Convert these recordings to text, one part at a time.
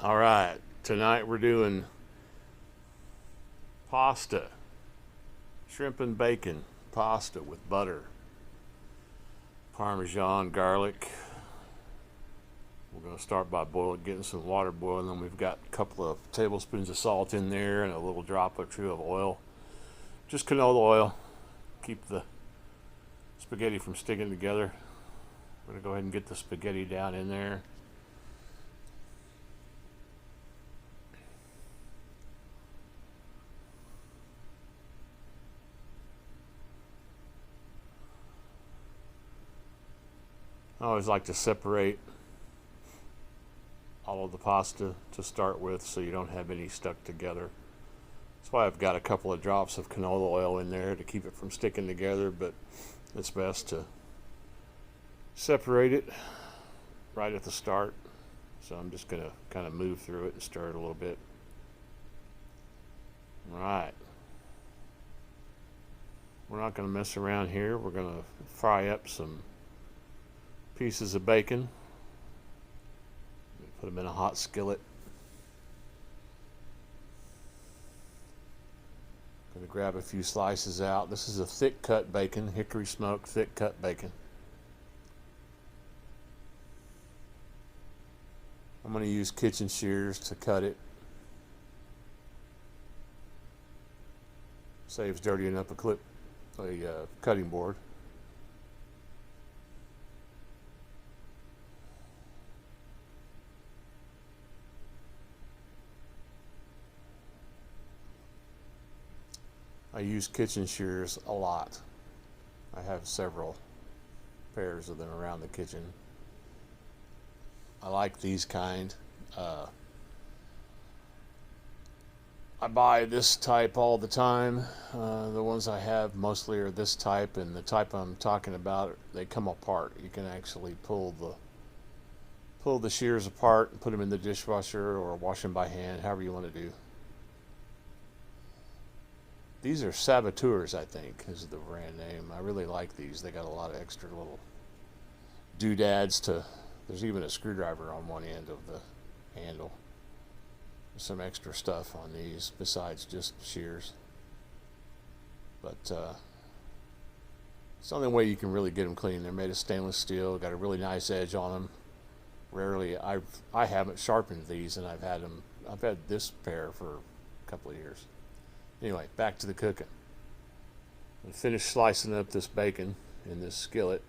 All right, tonight we're doing pasta, shrimp and bacon pasta with butter, Parmesan, garlic. We're going to start by getting some water boiling. Then we've got a couple of tablespoons of salt in there and a little drop or two of oil. Just canola oil. Keep the spaghetti from sticking together. We're going to go ahead and get the spaghetti down in there. I always like to separate all of the pasta to start with so you don't have any stuck together. That's why I've got a couple of drops of canola oil in there to keep it from sticking together, but it's best to separate it right at the start. So I'm just going to kind of move through it and stir it a little bit. All right. We're not going to mess around here. We're going to fry up some pieces of bacon. Put them in a hot skillet. Going to grab a few slices out. This is a thick cut bacon, hickory smoked thick cut bacon. I'm going to use kitchen shears to cut it. Saves dirtying up a cutting board. I use kitchen shears a lot. I have several pairs of them around the kitchen. I like these kind. I buy this type all the time. The ones I have mostly are this type, and the type I'm talking about, they come apart. You can actually pull the shears apart and put them in the dishwasher or wash them by hand, however you want to do. These are Saboteurs, I think, is the brand name. I really like these. They got a lot of extra little doodads there's even a screwdriver on one end of the handle. There's some extra stuff on these besides just shears. But it's the only way you can really get them clean. They're made of stainless steel, got a really nice edge on them. Rarely, I haven't sharpened these, and I've had this pair for a couple of years. Anyway, back to the cooking. I'm finished slicing up this bacon in this skillet.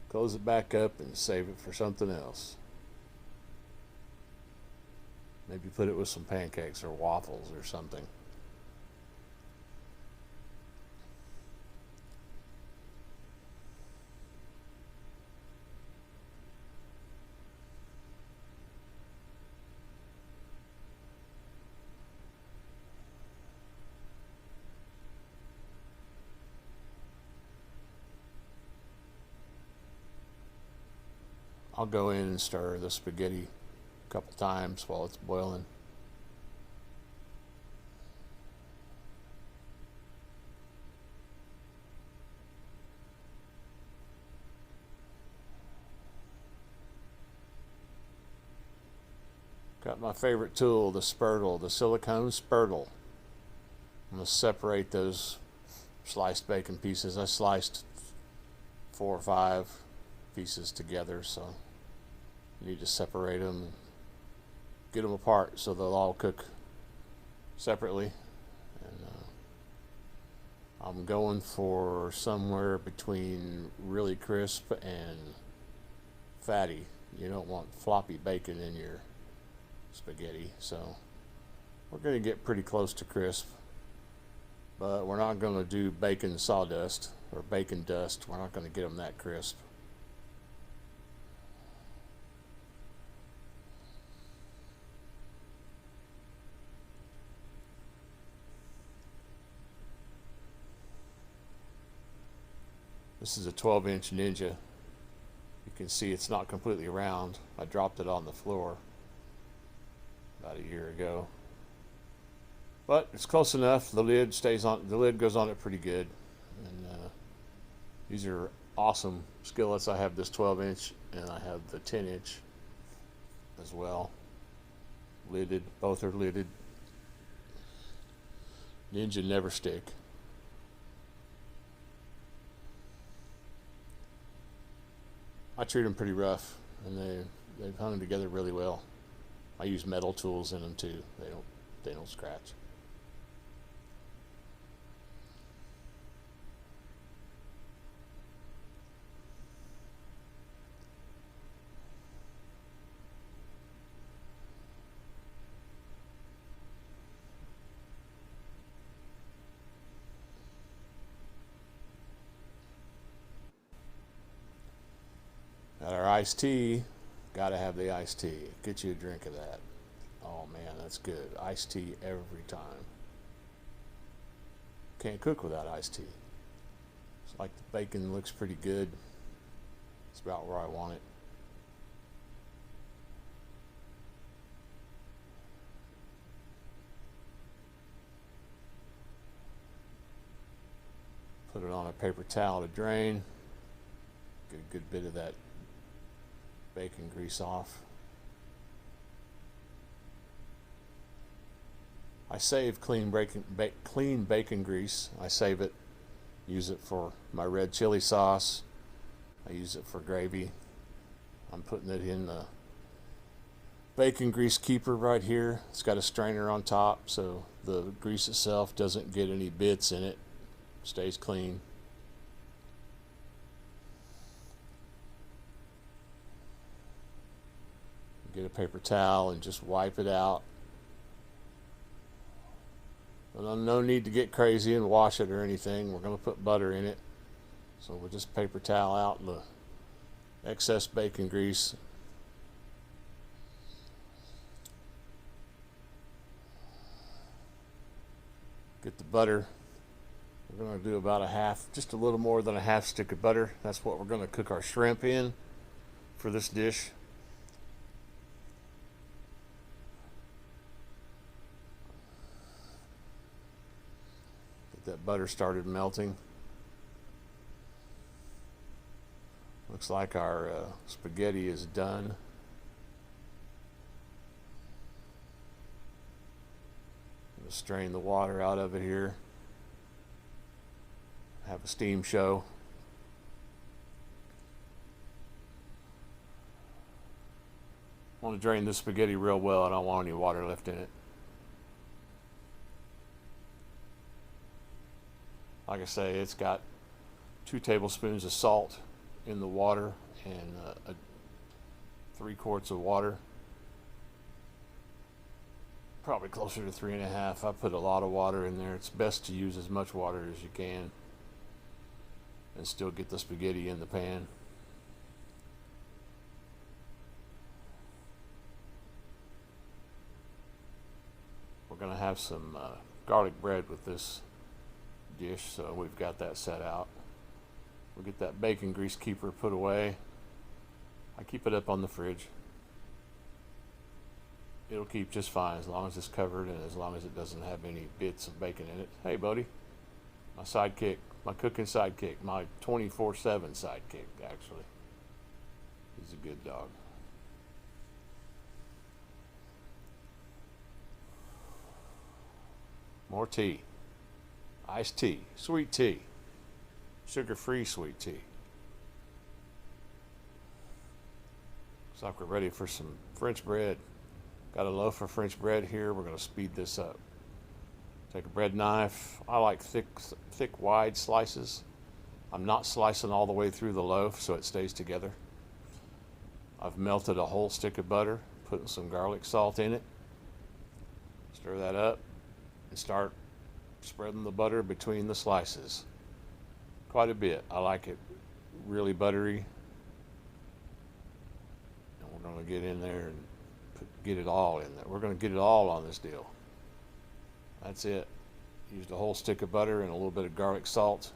Close it back up and save it for something else. Maybe put it with some pancakes or waffles or something. I'll go in and stir the spaghetti a couple times while it's boiling. Got my favorite tool, the spurtle, the silicone spurtle. I'm going to separate those sliced bacon pieces. I sliced 4 or 5 pieces together, so you need to separate them, get them apart so they'll all cook separately. And I'm going for somewhere between really crisp and fatty. You don't want floppy bacon in your spaghetti, so we're going to get pretty close to crisp, but we're not going to do bacon sawdust or bacon dust. We're not going to get them that crisp. This is a 12-inch Ninja. You can see it's not completely round. I dropped it on the floor about a year ago. But it's close enough. The lid stays on. The lid goes on it pretty good. And these are awesome skillets. I have this 12-inch and I have the 10-inch as well. Lidded. Both are lidded. The engine never stick. I treat them pretty rough, and they've hung together really well. I use metal tools in them too. They don't scratch. Got our iced tea. Gotta have the iced tea. Get you a drink of that. Oh man, that's good. Iced tea every time. Can't cook without iced tea. It's like the bacon looks pretty good. It's about where I want it. Put it on a paper towel to drain. Get a good bit of that bacon grease off. I save clean bacon grease. I save it, use it for my red chili sauce. I use it for gravy. I'm putting it in the bacon grease keeper right here. It's got a strainer on top so the grease itself doesn't get any bits in it. Stays clean. Get a paper towel and just wipe it out. No need to get crazy and wash it or anything. We're going to put butter in it. So we'll just paper towel out the excess bacon grease. Get the butter. We're going to do about just a little more than a half stick of butter. That's what we're going to cook our shrimp in for this dish. That butter started melting. Looks like our spaghetti is done. I'm gonna strain the water out of it here. Have a steam show. I want to drain the spaghetti real well. I don't want any water left in it. Like I say, it's got 2 tablespoons of salt in the water and 3 quarts of water. Probably closer to 3.5. I put a lot of water in there. It's best to use as much water as you can and still get the spaghetti in the pan. We're going to have some garlic bread with this dish, so we've got that set out. We'll get that bacon grease keeper put away. I keep it up on the fridge. It'll keep just fine as long as it's covered and as long as it doesn't have any bits of bacon in it. Hey buddy, my sidekick, my cooking sidekick, my 24/7 sidekick actually. He's a good dog. More tea. Iced tea, sweet tea, sugar-free sweet tea. Looks like we're ready for some French bread. Got a loaf of French bread here. We're going to speed this up. Take a bread knife. I like thick, wide slices. I'm not slicing all the way through the loaf so it stays together. I've melted a whole stick of butter, putting some garlic salt in it. Stir that up and start spreading the butter between the slices. Quite a bit. I like it really buttery. And we're going to get in there and get it all in there. We're going to get it all on this deal. That's it. Used a whole stick of butter and a little bit of garlic salt.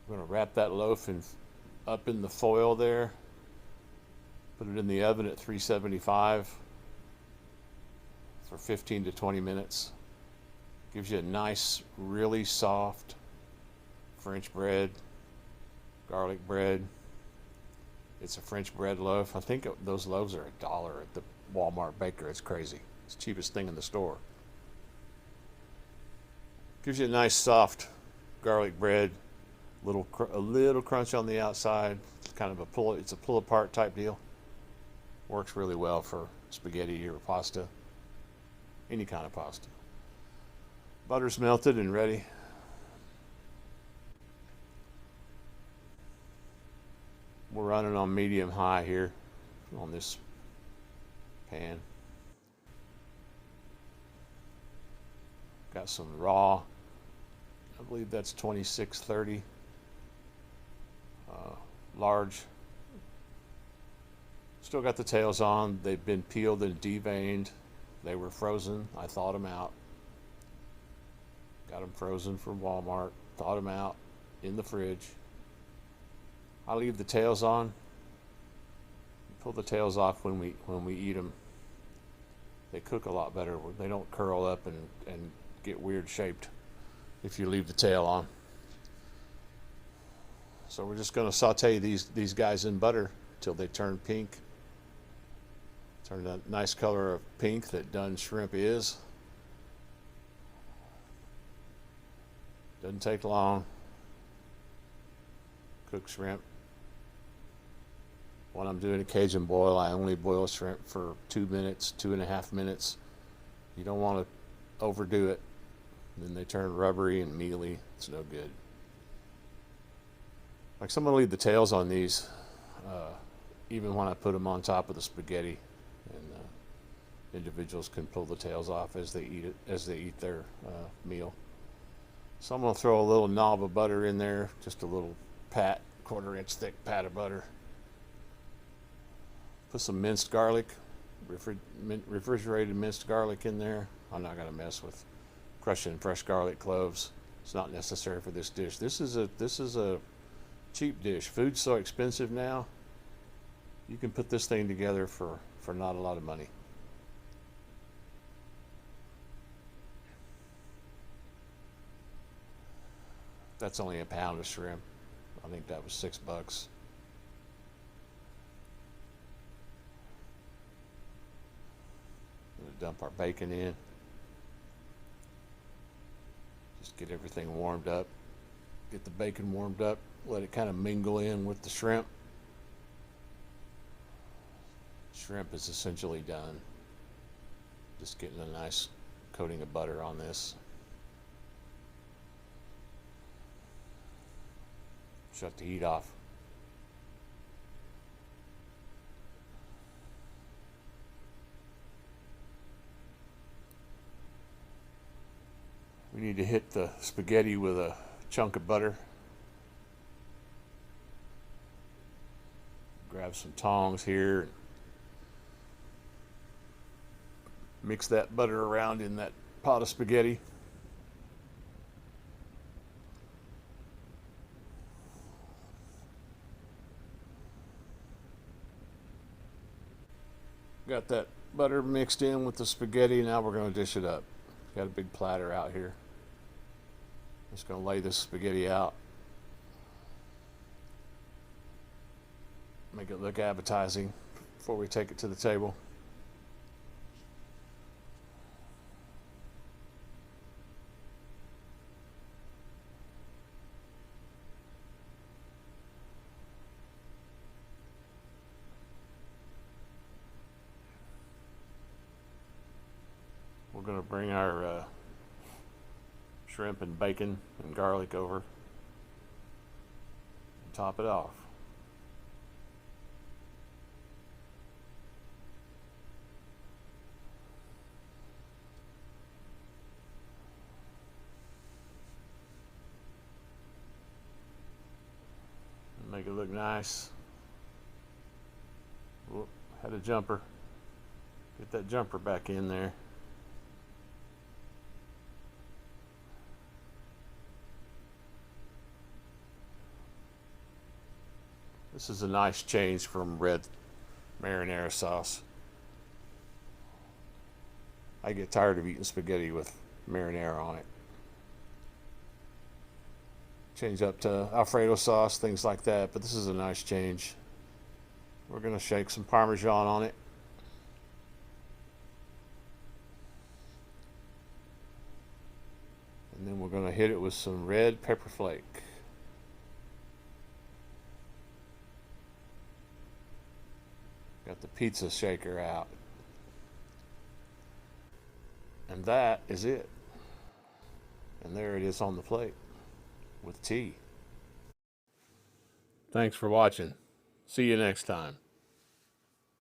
We're going to wrap that loaf up in the foil there. Put it in the oven at 375 for 15 to 20 minutes. Gives you a nice, really soft French bread, garlic bread. It's a French bread loaf. I think those loaves are $1 at the Walmart baker. It's crazy. It's the cheapest thing in the store. Gives you a nice, soft garlic bread. A little crunch on the outside. It's kind of it's a pull apart type deal. Works really well for spaghetti or pasta. Any kind of pasta. Butter's melted and ready. We're running on medium high here on this pan. Got some raw. I believe that's 2630. Large. Still got the tails on. They've been peeled and deveined. They were frozen. I thawed them out. Got them frozen from Walmart. Thawed them out in the fridge. I leave the tails on. Pull the tails off when we eat them. They cook a lot better. They don't curl up and get weird shaped if you leave the tail on. So we're just going to saute these guys in butter till they turn pink. Turn that nice color of pink that done shrimp is. Doesn't take long. Cook shrimp. When I'm doing a Cajun boil, I only boil shrimp for 2 minutes, 2.5 minutes. You don't want to overdo it. Then they turn rubbery and mealy. It's no good. Like, so I'm going to leave the tails on these, even when I put them on top of the spaghetti. And individuals can pull the tails off as they eat their meal. So I'm going to throw a little knob of butter in there, just a little pat, 1/4 inch thick pat of butter. Put some minced garlic, refrigerated minced garlic in there. I'm not going to mess with crushing fresh garlic cloves. It's not necessary for this dish. This is a cheap dish. Food's so expensive now. You can put this thing together for not a lot of money. That's only a pound of shrimp. I think that was $6. We're gonna dump our bacon in. Just get everything warmed up. Get the bacon warmed up. Let it kind of mingle in with the shrimp. Shrimp is essentially done. Just getting a nice coating of butter on this. Shut the heat off. We need to hit the spaghetti with a chunk of butter. Grab some tongs here. Mix that butter around in that pot of spaghetti. Got that butter mixed in with the spaghetti. Now we're going to dish it up. Got a big platter out here. Just going to lay this spaghetti out. Make it look appetizing before we take it to the table. We're going to bring our shrimp and bacon and garlic over and top it off. And make it look nice. Whoop, had a jumper. Get that jumper back in there. This is a nice change from red marinara sauce. I get tired of eating spaghetti with marinara on it. Change up to Alfredo sauce, things like that, but this is a nice change. We're going to shake some Parmesan on it. And then we're going to hit it with some red pepper flake. Got the pizza shaker out. And that is it. And there it is on the plate with tea. Thanks for watching. See you next time.